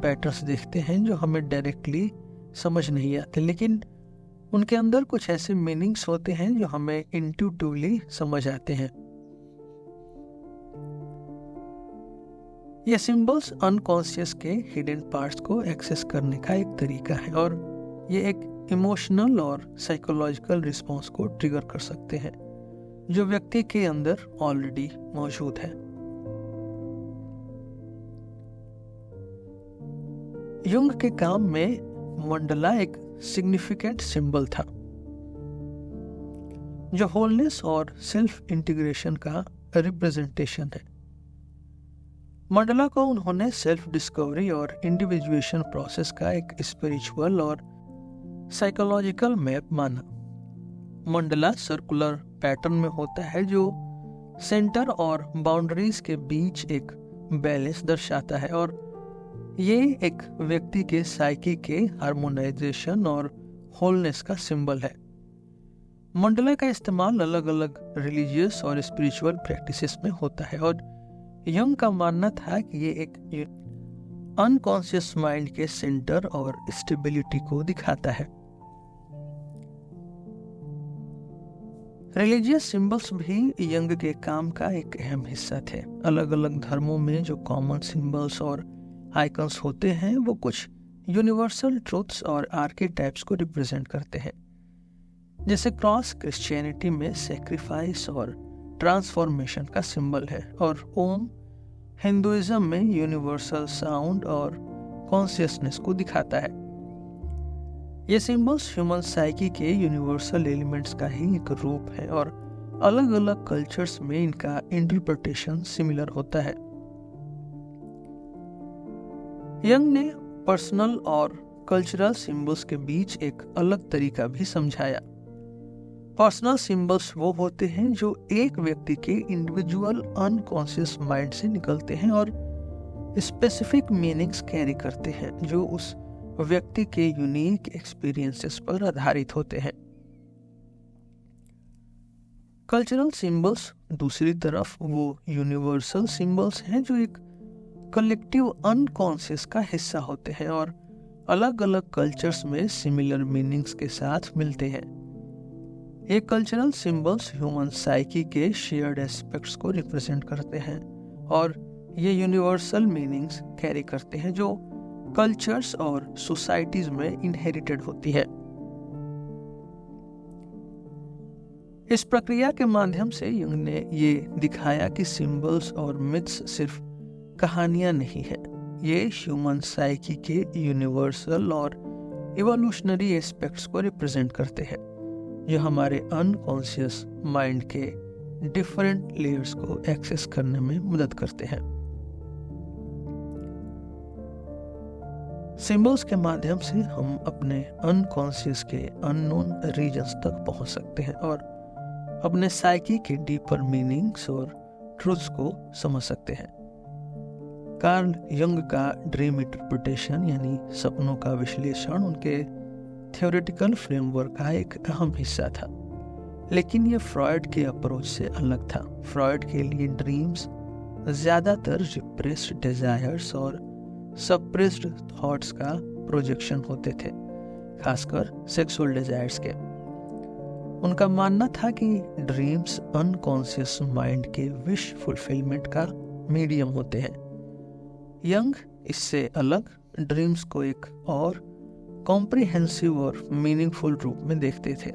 पैटर्न्स देखते हैं जो हमें डायरेक्टली समझ नहीं आते, लेकिन उनके अंदर कुछ ऐसे मीनिंग्स होते हैं जो हमें इंट्यूटिवली समझ आते हैं। ये सिंबल्स अनकॉन्शियस के हिडन पार्ट्स को एक्सेस करने का एक तरीका है और ये एक इमोशनल और साइकोलॉजिकल रिस्पॉन्स को ट्रिगर कर सकते हैं जो व्यक्ति के अंदर ऑलरेडी मौजूद है। युंग के काम में मंडला एक सिग्निफिकेंट सिंबल था जो होलनेस और सेल्फ इंटीग्रेशन का रिप्रेजेंटेशन है। मंडला को उन्होंने सेल्फ डिस्कवरी और इंडिविजुएशन प्रोसेस का एक स्पिरिचुअल और साइकोलॉजिकल मैप माना। मंडला सर्कुलर पैटर्न में होता है जो सेंटर और बाउंड्रीज के बीच एक बैलेंस दर्शाता है और ये एक व्यक्ति के साइकी के हार्मोनाइजेशन और होलनेस का सिंबल है। मंडला का इस्तेमाल अलग अलग रिलीजियस और स्पिरिचुअल प्रैक्टिसेस में होता है और यंग का मानना था कि ये एक अनकॉन्शियस माइंड के सेंटर और स्टेबिलिटी को दिखाता है। रिलीजियस सिंबल्स भी यंग के काम का एक अहम हिस्सा थे। अलग अलग धर्मों में जो कॉमन सिंबल्स और आइकन्स होते हैं वो कुछ यूनिवर्सल ट्रूथ्स और आर्केटाइप्स को रिप्रेजेंट करते हैं। जैसे क्रॉस क्रिश्चियनिटी में सैक्रिफाइस और ट्रांसफॉर्मेशन का सिंबल है और ओम हिंदुइज्म में यूनिवर्सल साउंड और कॉन्शियसनेस को दिखाता है। ये सिंबल्स ह्यूमन साइकी के यूनिवर्सल एलिमेंट्स का ही एक रूप है और अलग अलग कल्चर्स में इनका इंटरप्रिटेशन सिमिलर होता है। यंग ने पर्सनल और कल्चरल सिंबल्स के बीच एक अलग तरीका भी समझाया। पर्सनल सिंबल्स वो होते हैं जो एक व्यक्ति के इंडिविजुअल अनकॉन्शियस माइंड से निकलते हैं और स्पेसिफिक मीनिंग्स कैरी करते हैं जो उस व्यक्ति के यूनिक एक्सपीरियंसेस पर आधारित होते हैं। कल्चरल सिंबल्स दूसरी तरफ वो यूनिवर्सल सिंबल्स हैं जो एक कलेक्टिव अनकॉन्शियस का हिस्सा होते हैं और अलग अलग कल्चर्स में सिमिलर मीनिंग्स के साथ मिलते हैं। ये कल्चरल सिंबल्स ह्यूमन साइकी के शेयर्ड एस्पेक्ट्स को रिप्रेजेंट करते हैं और ये यूनिवर्सल मीनिंग्स कैरी करते हैं जो कल्चर्स और सोसाइटीज में इनहेरिटेड होती है। इस प्रक्रिया के माध्यम से यंग ने ये दिखाया कि सिंबल्स और मिथ्स सिर्फ कहानियां नहीं है, ये ह्यूमन साइकी के यूनिवर्सल और इवोल्यूशनरी एस्पेक्ट्स को रिप्रेजेंट करते हैं जो हमारे अनकॉन्शियस माइंड के डिफरेंट लेयर्स को एक्सेस करने में मदद करते हैं। सिंबल्स के माध्यम से हम अपने अनकॉन्शियस के अननोन रीजन्स तक पहुंच सकते हैं और अपने साइकी के डीपर मीनिंग्स और ट्रूथ्स को समझ सकते हैं। कार्ल यंग का ड्रीम इंटरप्रिटेशन यानी सपनों का विश्लेषण उनके थ्योरेटिकल फ्रेमवर्क का एक अहम हिस्सा था, लेकिन यह फ्रॉयड के अप्रोच से अलग था। फ्रॉयड के लिए ड्रीम्स ज्यादातर रिप्रेस्ड डिजायर्स और सप्रेस्ड थॉट्स का प्रोजेक्शन होते थे, खासकर सेक्सुअल डिजायर्स के। उनका मानना था कि ड्रीम्स अनकॉन्शियस माइंड के विश फुलफिलमेंट का मीडियम होते हैं। यंग इससे अलग ड्रीम्स को एक और कॉम्प्रिहेंसिव और मीनिंगफुल रूप में देखते थे।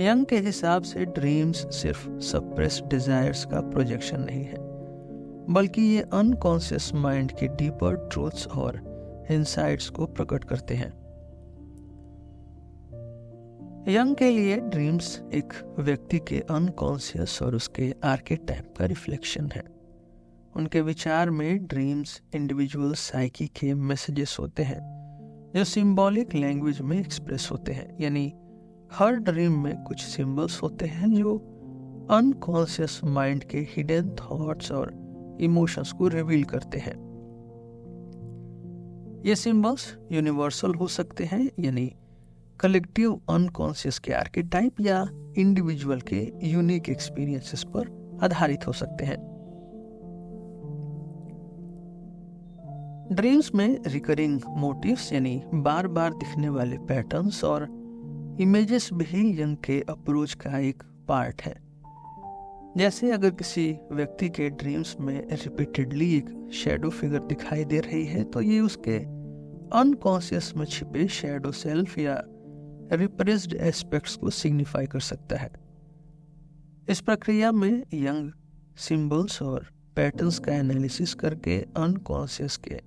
यंग के हिसाब से ड्रीम्स सिर्फ सप्रेस्ड डिजायर्स का प्रोजेक्शन नहीं है, बल्कि ये अनकॉन्शियस माइंड के डीपर ट्रूथ्स और इनसाइट्स को प्रकट करते हैं। यंग के लिए ड्रीम्स एक व्यक्ति के अनकॉन्शियस और उसके आर्केटाइप का रिफ्लेक्शन है। उनके विचार में ड्रीम्स इंडिविजुअल साइकी के मैसेजेस होते हैं जो सिंबॉलिक लैंग्वेज में एक्सप्रेस होते हैं, यानी हर ड्रीम में कुछ सिंबल्स होते हैं जो अनकॉन्शियस माइंड के हिडन थॉट्स और इमोशंस को रिवील करते हैं। ये सिंबल्स यूनिवर्सल हो सकते हैं, यानी कलेक्टिव अनकॉन्शियस के आर्केटाइप, या इंडिविजुअल के यूनिक एक्सपीरियंसेस पर आधारित हो सकते हैं। ड्रीम्स में रिकरिंग मोटिव्स यानी बार बार दिखने वाले पैटर्न्स और इमेजेस भी यंग के अप्रोच का एक पार्ट है। जैसे अगर किसी व्यक्ति के ड्रीम्स में रिपीटेडली एक शैडो फिगर दिखाई दे रही है तो ये उसके अनकॉन्शियस में छिपे शैडो सेल्फ या रिप्रेस्ड एस्पेक्ट्स को सिग्निफाई कर सकता है। इस प्रक्रिया में यंग सिंबल्स और पैटर्न्स का एनालिसिस करके अनकॉन्शियस के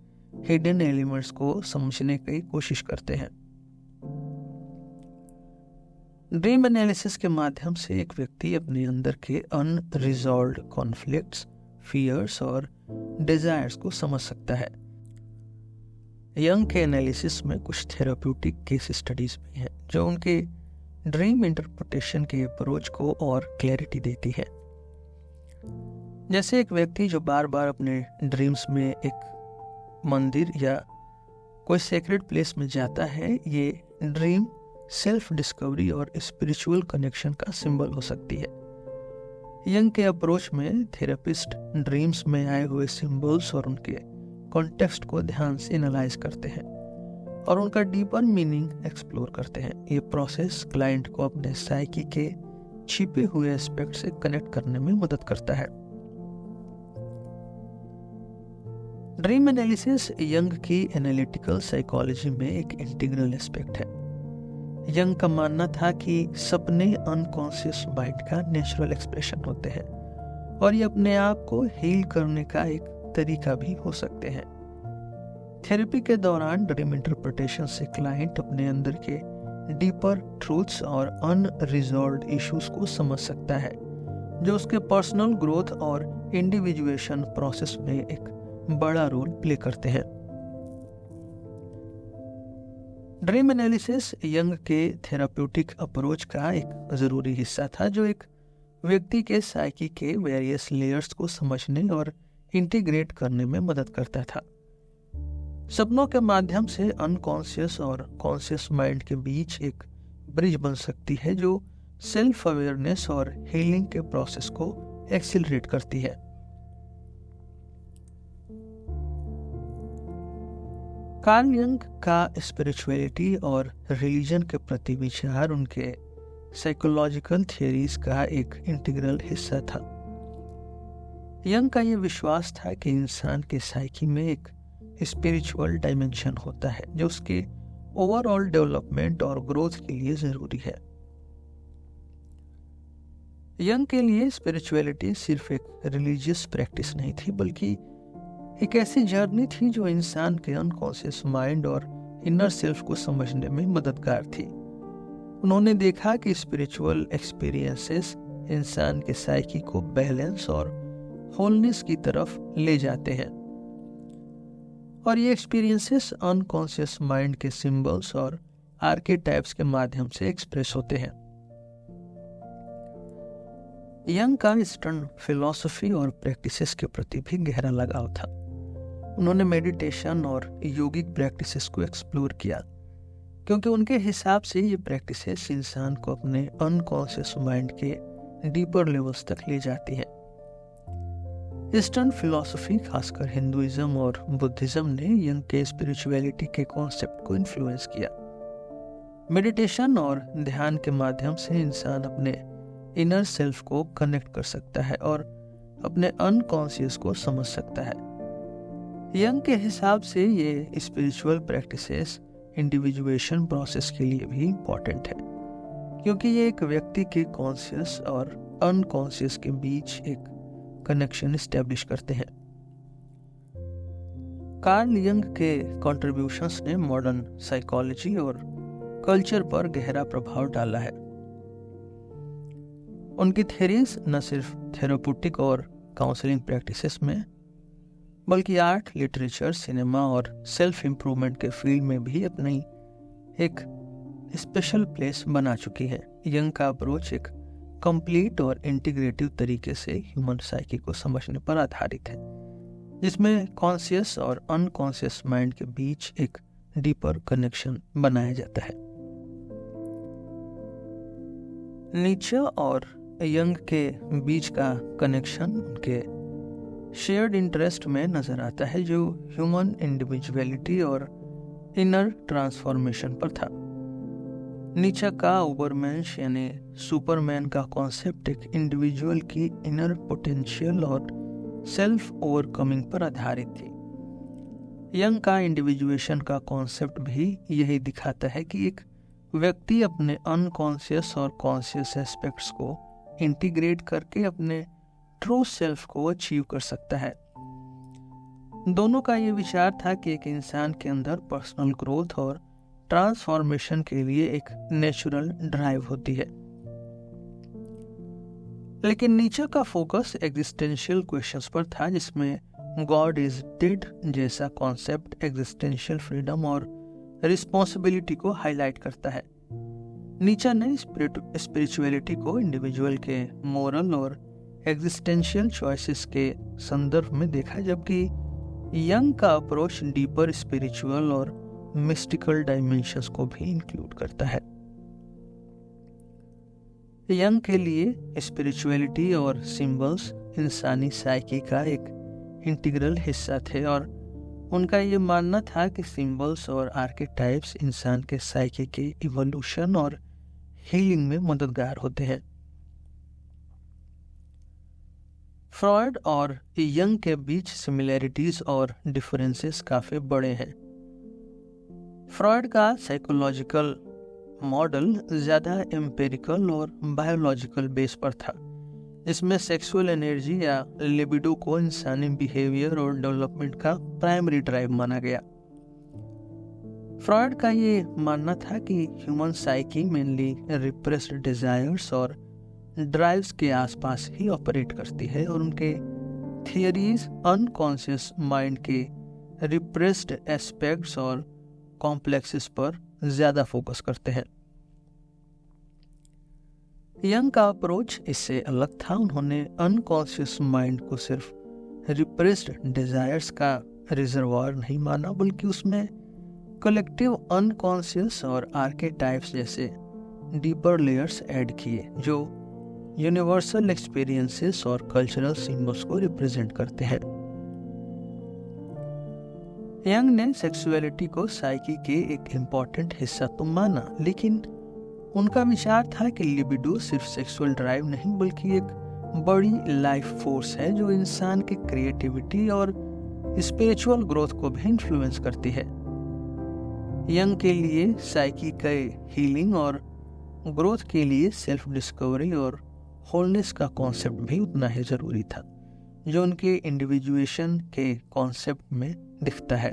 हिडन एलिमेंट्स को समझने की कोशिश करते हैं। ड्रीम एनालिसिस के माध्यम से एक व्यक्ति अपने अंदर के अनरिजॉल्व्ड कॉन्फ्लिक्ट्स, फियर्स और डिजायर्स को समझ सकता है। यंग के एनालिसिस में कुछ थेराप्यूटिक केस स्टडीज भी हैं जो उनके ड्रीम इंटरप्रिटेशन के अप्रोच को और क्लैरिटी देती है। जैसे एक व्यक्ति जो बार बार अपने ड्रीम्स में एक मंदिर या कोई सेक्रेड प्लेस में जाता है, ये ड्रीम सेल्फ डिस्कवरी और स्पिरिचुअल कनेक्शन का सिंबल हो सकती है। यंग के अप्रोच में थेरेपिस्ट ड्रीम्स में आए हुए सिंबल्स और उनके कॉन्टेक्स्ट को ध्यान से एनालाइज करते हैं और उनका डीपर मीनिंग एक्सप्लोर करते हैं। ये प्रोसेस क्लाइंट को अपने साइकी के छिपे हुए एस्पेक्ट से कनेक्ट करने में मदद करता है। ड्रीम एनालिसिस यंग की एनालिटिकल साइकोलॉजी में एक इंटीग्रल एस्पेक्ट है। यंग का मानना था कि सपने अनकॉन्शियस माइंड का नेचुरल एक्सप्रेशन होते हैं और ये अपने आप को हील करने का एक तरीका भी हो सकते हैं। थेरेपी के दौरान ड्रीम इंटरप्रिटेशन से क्लाइंट अपने अंदर के डीपर ट्रूथ्स और अनरिजॉल्व्ड इश्यूज को समझ सकता है, जो उसके पर्सनल ग्रोथ और इंडिविजुएशन प्रोसेस में एक बड़ा रोल प्ले करते हैं। ड्रीम एनालिसिस यंग के थेराप्यूटिक अप्रोच का एक जरूरी हिस्सा था, जो एक व्यक्ति के साइकी के वेरियस लेयर्स को समझने और इंटीग्रेट करने में मदद करता था। सपनों के माध्यम से अनकॉन्शियस और कॉन्शियस माइंड के बीच एक ब्रिज बन सकती है, जो सेल्फ अवेयरनेस और हीलिंग के प्रोसेस को एक्सिलरेट करती है। कार्ल यंग का स्पिरिचुअलिटी और रिलीजन के प्रति विचार उनके साइकोलॉजिकल थियरीज का एक इंटीग्रल हिस्सा था। यंग का यह विश्वास था कि इंसान के साइकी में एक स्पिरिचुअल डायमेंशन होता है, जो उसके ओवरऑल डेवलपमेंट और ग्रोथ के लिए जरूरी है। यंग के लिए स्पिरिचुअलिटी सिर्फ एक रिलीजियस प्रैक्टिस नहीं थी, बल्कि एक ऐसी जर्नी थी जो इंसान के अनकॉन्शियस माइंड और इनर सेल्फ को समझने में मददगार थी। उन्होंने देखा कि स्पिरिचुअल एक्सपीरियंसेस इंसान के साइकी को बैलेंस और होलनेस की तरफ ले जाते हैं, और ये एक्सपीरियंसेस अनकॉन्शियस माइंड के सिंबल्स और आर्केटाइप्स के माध्यम से एक्सप्रेस होते हैं। यंग का ईस्टर्न फिलॉसफी और प्रैक्टिसेस के प्रति भी गहरा लगाव था। उन्होंने मेडिटेशन और योगिक प्रैक्टिसेस को एक्सप्लोर किया, क्योंकि उनके हिसाब से ये प्रैक्टिसेस इंसान को अपने अनकॉन्शियस माइंड के डीपर लेवल्स तक ले जाती हैं। ईस्टर्न फिलॉसफी, खासकर हिंदुइज्म और बुद्धिज्म, ने यंग के स्पिरिचुअलिटी के कॉन्सेप्ट को इन्फ्लुएंस किया। मेडिटेशन और ध्यान के माध्यम से इंसान अपने इनर सेल्फ को कनेक्ट कर सकता है और अपने अनकॉन्शियस को समझ सकता है। यंग के हिसाब से ये स्पिरिचुअल प्रैक्टिसेस इंडिविजुएशन प्रोसेस के लिए भी इम्पोर्टेंट है, क्योंकि ये एक व्यक्ति के कॉन्शियस और अनकॉन्शियस के बीच एक कनेक्शन एस्टेब्लिश करते हैं। कार्ल यंग के कंट्रीब्यूशंस ने मॉडर्न साइकोलॉजी और कल्चर पर गहरा प्रभाव डाला है। उनकी थ्योरीज न सिर्फ थेराप्यूटिक और काउंसलिंग प्रैक्टिसेस में, बल्कि आर्ट, लिटरेचर, सिनेमा और सेल्फ इम्प्रूवमेंट के फील्ड में भी अपनी एक स्पेशल प्लेस बना चुकी है। यंग का अप्रोच एक कंप्लीट और इंटीग्रेटिव तरीके से ह्यूमन साइकी को समझने पर आधारित है, जिसमें कॉन्शियस और अनकॉन्शियस माइंड के बीच एक डीपर कनेक्शन बनाया जाता है। नीचे और यंग के बीच का कनेक्शन उनके शेयर्ड इंटरेस्ट में नजर आता है, जो ह्यूमन इंडिविजुअलिटी और इनर ट्रांसफॉर्मेशन पर था। नीचे का ओबरमेंश यानी सुपरमैन का कॉन्सेप्ट एक इंडिविजुअल की इनर पोटेंशियल और सेल्फ ओवरकमिंग पर आधारित थी। यंग का इंडिविजुएशन का कॉन्सेप्ट भी यही दिखाता है कि एक व्यक्ति अपने अनकॉन्शियस और कॉन्शियस एस्पेक्ट्स को इंटीग्रेट करके अपने ट्रू सेल्फ को अचीव कर सकता है। दोनों का ये विचार था कि एक इंसान के अंदर पर्सनल ग्रोथ और ट्रांसफॉर्मेशन के लिए एक नेचुरल ड्राइव होती है। लेकिन नीचे का फोकस एग्जिस्टेंशियल क्वेश्चंस पर था, जिसमें गॉड इज डेड जैसा कॉन्सेप्ट एग्जिस्टेंशियल फ्रीडम और रिस्पॉन्सिबिलिटी को हाईलाइट करता है। नीचे ने स्पिरिचुअलिटी को इंडिविजुअल के मोरल और एग्जिस्टेंशियल चॉइसेस के संदर्भ में देखा, जबकि यंग का अप्रोच डीपर स्पिरिचुअल और मिस्टिकल डायमेंशंस को भी इंक्लूड करता है। यंग के लिए स्पिरिचुअलिटी और सिंबल्स इंसानी साइकी का एक इंटीग्रल हिस्सा थे, और उनका ये मानना था कि सिंबल्स और आर्केटाइप्स इंसान के साइकी के इवोल्यूशन और हीलिंग में मददगार होते हैं। फ्रॉयड और यंग के बीच सिमिलैरिटीज और डिफरेंसेस काफी बड़े हैं। फ्रॉयड का साइकोलॉजिकल मॉडल ज्यादा एम्पिरिकल और बायोलॉजिकल बेस पर था, इसमें सेक्सुअल एनर्जी या लिबिडो को इंसानी बिहेवियर और डेवलपमेंट का प्राइमरी ड्राइव माना गया। फ्रॉयड का ये मानना था कि human psyche mainly repressed desires और ड्राइव्स के आसपास ही ऑपरेट करती है और उनके थियरीज अनकॉन्शियस माइंड के रिप्रेस्ड एस्पेक्ट्स और कॉम्प्लेक्सेस पर ज्यादा फोकस करते हैं। यंग का अप्रोच इससे अलग था। उन्होंने अनकॉन्शियस माइंड को सिर्फ रिप्रेस्ड डिजायर्स का रिजर्वायर नहीं माना, बल्कि उसमें कलेक्टिव अनकॉन्शियस और आर्केटाइप्स जैसे डीपर लेयर्स ऐड किए जो यूनिवर्सल एक्सपीरियंसेस और कल्चरल सिंबल्स को रिप्रेजेंट करते हैं। यंग ने सेक्सुअलिटी को साइकी के एक इम्पॉर्टेंट हिस्सा तो माना, लेकिन उनका विचार था कि लिबिडो सिर्फ सेक्सुअल ड्राइव नहीं बल्कि एक बड़ी लाइफ फोर्स है जो इंसान की क्रिएटिविटी और स्पिरिचुअल ग्रोथ को भी इन्फ्लुएंस करती है। यंग के लिए साइकी के हीलिंग और ग्रोथ के लिए सेल्फ डिस्कवरी और होलनेस का कॉन्सेप्ट भी उतना ही जरूरी था जो उनके इंडिविजुएशन के कॉन्सेप्ट में दिखता है।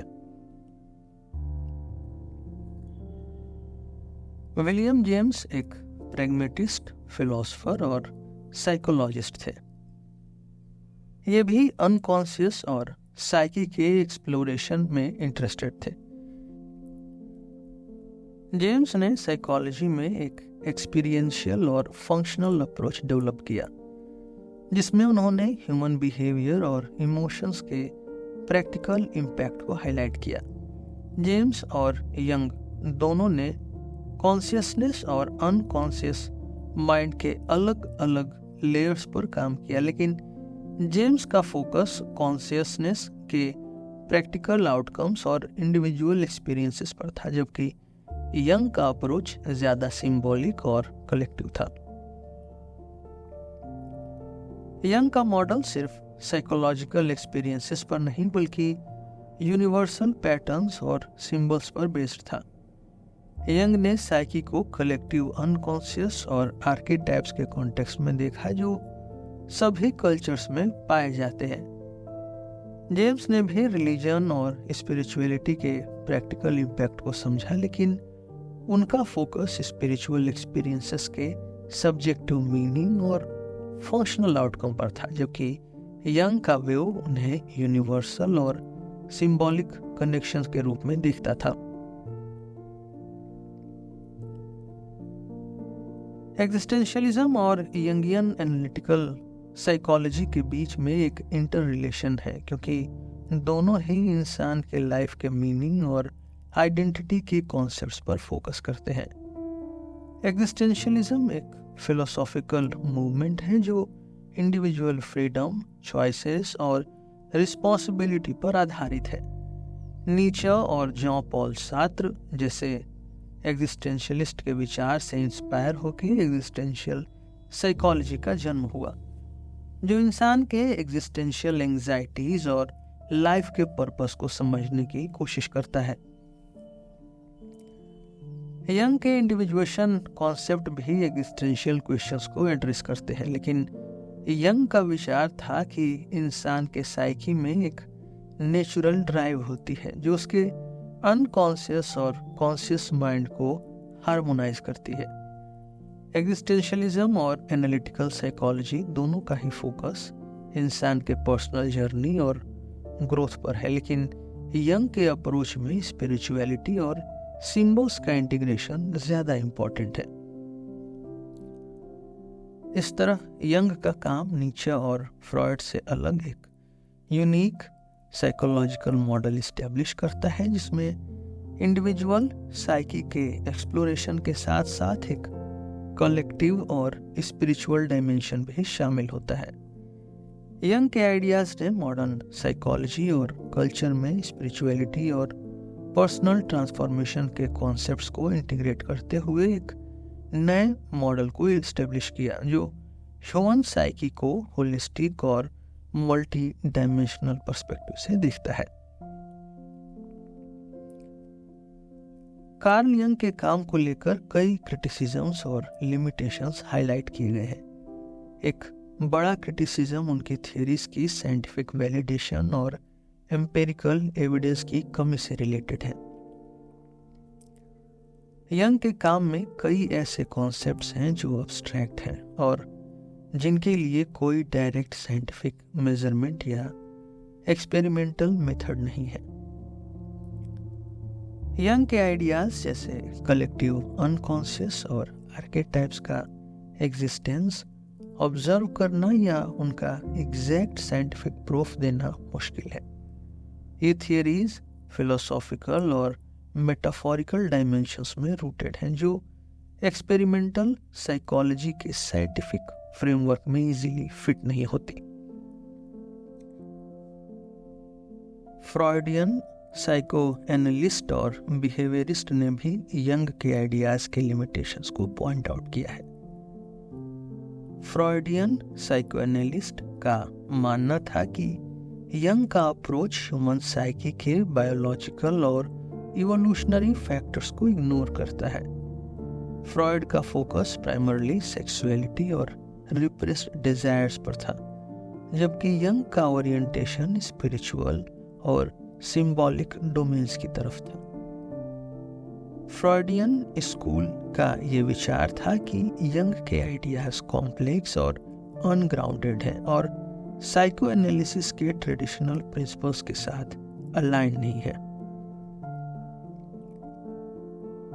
विलियम जेम्स एक प्रैग्मेटिस्ट, फिलोसोफर और साइकोलॉजिस्ट थे। ये भी अनकॉन्शियस और साइकी के एक्सप्लोरेशन में इंटरेस्टेड थे। जेम्स ने साइकोलॉजी में एक एक्सपीरियंशियल और फंक्शनल अप्रोच डेवलप किया जिसमें उन्होंने ह्यूमन बिहेवियर और इमोशंस के प्रैक्टिकल इम्पैक्ट को हाईलाइट किया। जेम्स और यंग दोनों ने कॉन्शियसनेस और अनकॉन्शियस माइंड के अलग अलग लेयर्स पर काम किया, लेकिन जेम्स का फोकस कॉन्शियसनेस के प्रैक्टिकल आउटकम्स और इंडिविजुअल एक्सपीरियंसेस पर था, जबकि यंग का अप्रोच ज्यादा सिंबॉलिक और कलेक्टिव था। यंग का मॉडल सिर्फ साइकोलॉजिकल एक्सपीरियंसेस पर नहीं बल्कि यूनिवर्सल पैटर्न्स और सिंबल्स पर बेस्ड था। यंग ने साइकी को कलेक्टिव अनकॉन्शियस और आर्केटाइप्स के कॉन्टेक्स्ट में देखा जो सभी कल्चर्स में पाए जाते हैं। जेम्स ने भी रिलीजन और स्पिरिचुअलिटी के प्रैक्टिकल इम्पैक्ट को समझा, लेकिन उनका फोकस स्पिरिचुअल एक्सपीरियंसेस के सब्जेक्टिव मीनिंग और फंक्शनल आउटकम पर था, जबकि यंग का व्यू उन्हें यूनिवर्सल और सिंबॉलिक कनेक्शंस के रूप में दिखता था। एग्जिस्टेंशियलिज्म और यंगियन एनालिटिकल साइकोलॉजी के बीच में एक इंटर रिलेशन है, क्योंकि दोनों ही इंसान के लाइफ के मीनिंग और आइडेंटिटी के कॉन्सेप्ट्स पर फोकस करते हैं। एग्जिस्टेंशियलिज्म एक फिलोसॉफिकल मूवमेंट है जो इंडिविजुअल फ्रीडम, चॉइसेस और रिस्पॉन्सिबिलिटी पर आधारित है। नीचे और जॉन पॉल सार्त्र जैसे एग्जिस्टेंशियलिस्ट के विचार से इंस्पायर होकर एग्जिस्टेंशियल साइकोलॉजी का जन्म हुआ, जो इंसान के एग्जिस्टेंशियल एंजाइटीज और लाइफ के पर्पस को समझने की कोशिश करता है। यंग के इंडिविजुएशन कॉन्सेप्ट भी एग्जिस्टेंशियल क्वेश्चंस को एड्रेस करते हैं, लेकिन यंग का विचार था कि इंसान के साइकी में एक नेचुरल ड्राइव होती है जो उसके अनकॉन्शियस और कॉन्शियस माइंड को हार्मोनाइज करती है। एग्जिस्टेंशियलिज्म और एनालिटिकल साइकोलॉजी दोनों का ही फोकस इंसान के पर्सनल जर्नी और ग्रोथ पर है, लेकिन यंग के अप्रोच में स्पिरिचुअलिटी और सिंबल्स का इंटीग्रेशन ज्यादा इंपॉर्टेंट है। इस तरह यंग का काम नीचे और फ्रॉयड से अलग एक यूनिक साइकोलॉजिकल मॉडल इस्टेब्लिश करता है जिसमें इंडिविजुअल साइकी के एक्सप्लोरेशन के साथ साथ एक कलेक्टिव और स्पिरिचुअल डायमेंशन भी शामिल होता है। यंग के आइडियाज ने मॉडर्न साइकोलॉजी और कल्चर में स्पिरिचुअलिटी और पर्सनल ट्रांसफॉर्मेशन के कॉन्सेप्ट्स को इंटीग्रेट करते हुए एक नए मॉडल को एस्टेब्लिश किया जो ह्यूमन साइकी को होलिस्टिक और मल्टी डायमेंशनल पर्सपेक्टिव से दिखता है। कार्ल यंग के काम को लेकर कई क्रिटिसिजम्स और लिमिटेशंस हाईलाइट किए गए हैं। एक बड़ा क्रिटिसिज्म उनकी थ्योरीज की साइंटिफिक वैलिडेशन और एम्पिरिकल एविडेंस की कमी से रिलेटेड है। यंग के काम में कई ऐसे कॉन्सेप्ट्स हैं जो अब्स्ट्रैक्ट हैं और जिनके लिए कोई डायरेक्ट साइंटिफिक मेजरमेंट या एक्सपेरिमेंटल मेथड नहीं है। यंग के आइडियाज जैसे कलेक्टिव अनकॉन्शियस और आर्केटाइप्स का एग्जिस्टेंस ऑब्जर्व करना या उनका एग्जैक्ट साइंटिफिक प्रूफ देना मुश्किल है। ये थियरीज फिलोसॉफिकल और मेटाफोरिकल डायमेंशंस में रूटेड हैं जो एक्सपेरिमेंटल साइकोलॉजी के साइंटिफिक फ्रेमवर्क में इजीली फिट नहीं होती। फ्रॉइडियन साइको एनालिस्ट और बिहेवियरिस्ट ने भी यंग के आइडियाज के लिमिटेशंस को पॉइंट आउट किया है। फ्रॉइडियन साइको एनालिस्ट का मानना था कि यंग का अप्रोच ह्यूमन साइकी के बायोलॉजिकल और इवोल्यूशनरी फैक्टर्स को इग्नोर करता है। फ्रॉइड का फोकस प्राइमरली सेक्सुअलिटी और रिप्रेस्ड डिजायर्स पर था, जबकि यंग का ओरिएंटेशन स्पिरिचुअल और सिंबॉलिक डोमेन्स की तरफ था। फ्रॉइडियन स्कूल का ये विचार था कि यंग के आइडियाज कॉम्प्लेक्स और अनग्राउंडेड हैं और साइको एनालिसिस के ट्रेडिशनल प्रिंसिपल्स के साथ अलाइन नहीं है।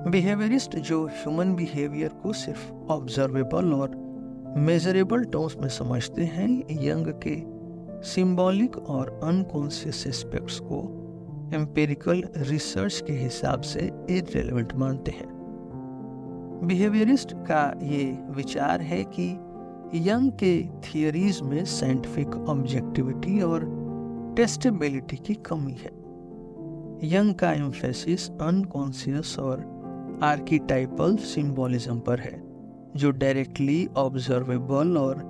बिहेवियरिस्ट जो ह्यूमन बिहेवियर को सिर्फ ऑब्जर्वेबल और मेजरेबल टर्म्स में समझते हैं, यंग के सिंबॉलिक और अनकॉन्शियस एस्पेक्ट्स को एम्पिरिकल रिसर्च के हिसाब से इररिलेवेंट मानते हैं। बिहेवियरिस्ट का ये विचार है कि यंग के थियरीज में साइंटिफिक ऑब्जेक्टिविटी और टेस्टेबिलिटी की कमी है। यंग का एम्फेसिस अनकॉन्शियस और आर्कीटाइपल सिंबॉलिज्म पर है जो डायरेक्टली ऑब्जर्वेबल और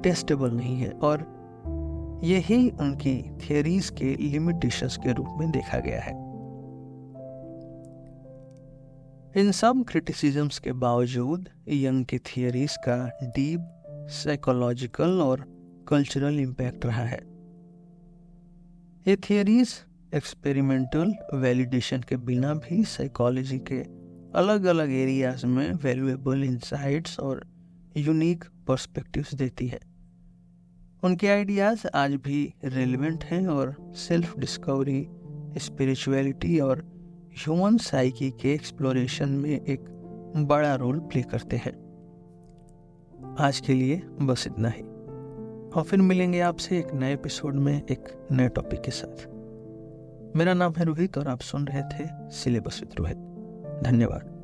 टेस्टेबल नहीं है, और यही उनकी थियरीज के लिमिटेशंस के रूप में देखा गया है। इन सब क्रिटिसिज्म्स के बावजूद यंग की थियरीज का डीप साइकोलॉजिकल और कल्चरल इम्पैक्ट रहा है। ये थियरीज एक्सपेरिमेंटल वैलिडेशन के बिना भी साइकोलॉजी के अलग अलग एरियाज में वैल्यूएबल इंसाइट्स और यूनिक पर्सपेक्टिव्स देती है। उनके आइडियाज आज भी रेलेवेंट हैं और सेल्फ डिस्कवरी, स्पिरिचुअलिटी और ह्यूमन साइकी के एक्सप्लोरेशन में एक बड़ा रोल प्ले करते हैं। आज के लिए बस इतना ही, और फिर मिलेंगे आपसे एक नए एपिसोड में एक नए टॉपिक के साथ। मेरा नाम है रोहित और आप सुन रहे थे सिलेबस विद रोहित। धन्यवाद।